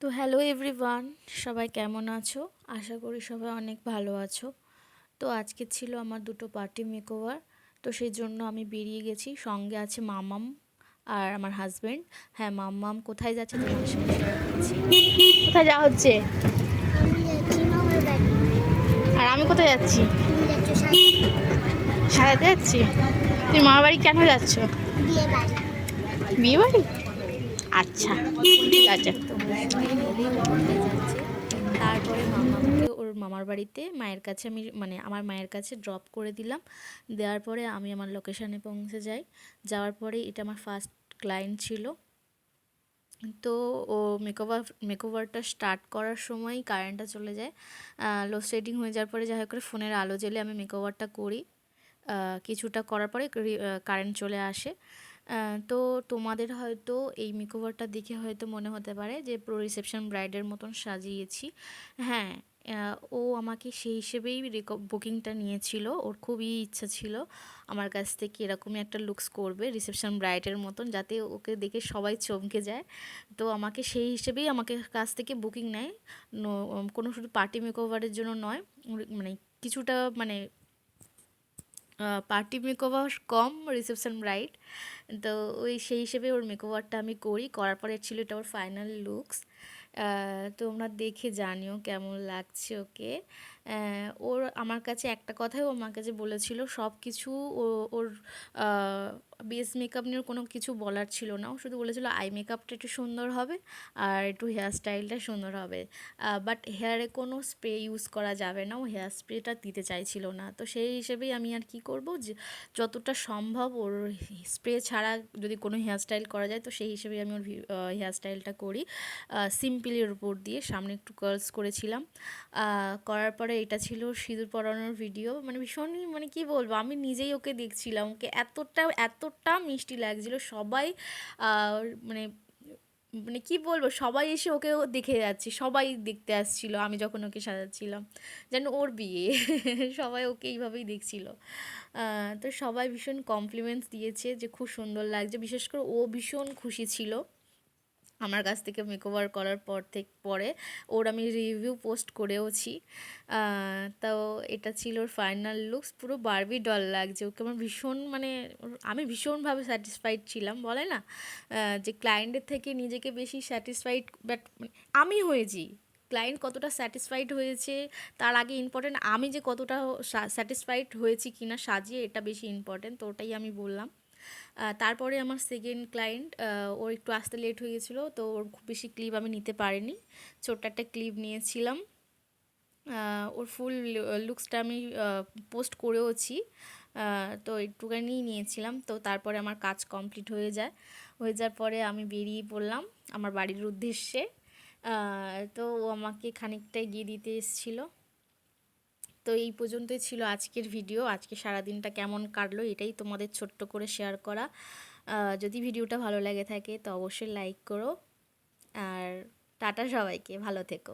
তো hello everyone, সবাই কেমন আছো? আশা করি সবাই অনেক ভালো আছো। তো আজকে ছিল আমার দুটো পার্টি মেকওভার। তো সেই জন্য আমি বেরিয়ে গেছি, সঙ্গে আছে মামাম আর আমার হাজবেন্ড। হ্যাঁ, মামাম কোথায় যাচ্ছে তোমাদের সঙ্গে শেয়ার করছি। কোথায় যাওয়া হচ্ছে? আমি যাচ্ছি মামার বাড়ি। আর আমি কোথায় যাচ্ছি? তুমি যাচ্ছ সাথে? সারাতে যাচ্ছি। তুমি মামার বাড়ি কেন যাচ্ছ? বিয়ে বাড়ি। বিয়ে বাড়ি? আচ্ছা, ঠিক আছে। তারপরে মামামকে ওর মামার বাড়িতে মায়ের কাছে মানে আমার মায়ের কাছে ড্রপ করে দিলাম। দেওয়ার পরে আমি আমার লোকেশানে পৌঁছে যাই। যাওয়ার পরে এটা আমার ফার্স্ট ক্লায়েন্ট ছিল। তো ও মেকওভারটা স্টার্ট করার সময় কারেন্টটা চলে যায়। লোডশেডিং হয়ে যাওয়ার পরে যাই হোক করে ফোনের আলো জ্বেলে আমি মেকওভারটা করি। কিছুটা করার পরে কারেন্ট চলে আসে। তো তোমাদের হয়তো এই মেকওভারটা দেখে হয়তো মনে হতে পারে যে পুরো রিসেপশন ব্রাইডের মতন সাজিয়েছি। হ্যাঁ, ও আমাকে সেই হিসেবেই বুকিংটা নিয়েছিল। ওর খুবই ইচ্ছা ছিল আমার কাছ থেকে এরকমই একটা লুকস করবে রিসেপশন ব্রাইডের মতন, যাতে ওকে দেখে সবাই চমকে যায়। তো আমাকে সেই হিসেবেই আমাকে কাছ থেকে বুকিং নেয়। কোনো শুধু পার্টি মেকওভারের জন্য নয়, মানে কিছুটা মানে পার্টি মেকওভার কম রিসেপশন ব্রাইড। তো ওই সেই হিসেবে ওর মেকওভারটা আমি করার পরে ছিল এটা ওর ফাইনাল লুকস। তোমরা দেখে জানিও কেমন লাগছে ওকে। ওর আমার কাছে একটা কথাই ও আমার কাছে বলেছিল, সব কিছু ওর বেস মেকআপ নিয়ে কোনো কিছু বলার ছিল না। ও শুধু বলেছিল আই মেকআপটা একটু সুন্দর হবে আর একটু হেয়ার স্টাইলটা সুন্দর হবে, বাট হেয়ারে কোনো স্প্রে ইউজ করা যাবে না। ও হেয়ার স্প্রেটা দিতে চাইছিল না। তো সেই হিসেবেই আমি আর কি করব, যে যতটা সম্ভব ওর স্প্রে ছাড়া যদি কোনো হেয়ার স্টাইল করা যায়, তো সেই হিসেবেই আমি ওর হেয়ার স্টাইলটা করি। সিম্পলের উপর দিয়ে সামনে একটু কার্লস করেছিলাম। করার পরে এটা ছিল সিঁদুর পরানোর ভিডিও। মানে ভীষণই, মানে কি বলবো, আমি নিজেই ওকে দেখছিলাম, ওকে এতটা মিষ্টি লাগছিল। সবাই মানে মানে কি বলবো, সবাই এসে ওকেও দেখে যাচ্ছে, সবাই দেখতে আসছিল আমি যখন ওকে সাজাচ্ছিলাম, যেন ওর বিয়ে। সবাই ওকে এইভাবেই দেখছিল। তো সবাই ভীষণ কমপ্লিমেন্টস দিয়েছে যে খুব সুন্দর লাগছে। বিশেষ করে ও ভীষণ খুশি ছিল আমার কাছ থেকে মেকওভার করার পরে ওর আমি রিভিউ পোস্ট করেওছি। তো এটা ছিল ওর ফাইনাল লুকস। পুরো বারবি ডল লাগছে ওকে আমার ভীষণ, মানে আমি ভীষণভাবে স্যাটিসফাইড ছিলাম। বলে না যে ক্লায়েন্টের থেকে নিজেকে বেশি স্যাটিসফাইড, বাট আমি হয়েছি। ক্লায়েন্ট কতটা স্যাটিসফাইড হয়েছে তার আগে ইম্পর্টেন্ট আমি যে কতটা স্যাটিসফাইড হয়েছি কিনা সাজিয়ে, এটা বেশি ইম্পর্টেন্ট। তো ওটাই আমি বললাম। তারপরে আমার সেকেন্ড ক্লায়েন্ট, ওর একটু আসতে লেট হয়ে গেছিলো, তো ওর খুব বেশি ক্লিপ আমি নিতে পারিনি, ছোট্ট একটা ক্লিপ নিয়েছিলাম। ওর ফুল লুকসটা আমি পোস্ট করেওছি। তো একটুখানি নিয়েছিলাম। তো তারপরে আমার কাজ কমপ্লিট হয়ে যাওয়ার পরে আমি বেরিয়ে পড়লাম আমার বাড়ির উদ্দেশ্যে। তো ও আমাকে খানিকটা এগিয়ে দিতে এসেছিলো। তো এই পর্যন্তই ছিল আজকের ভিডিও। আজকে সারাদিনটা কেমন কাটলো এটাই তোমাদের ছোট্ট করে শেয়ার করা। যদি ভিডিওটা ভালো লাগে থাকে তো অবশ্যই লাইক করো। আর টাটা, সবাইকে ভালো থেকো।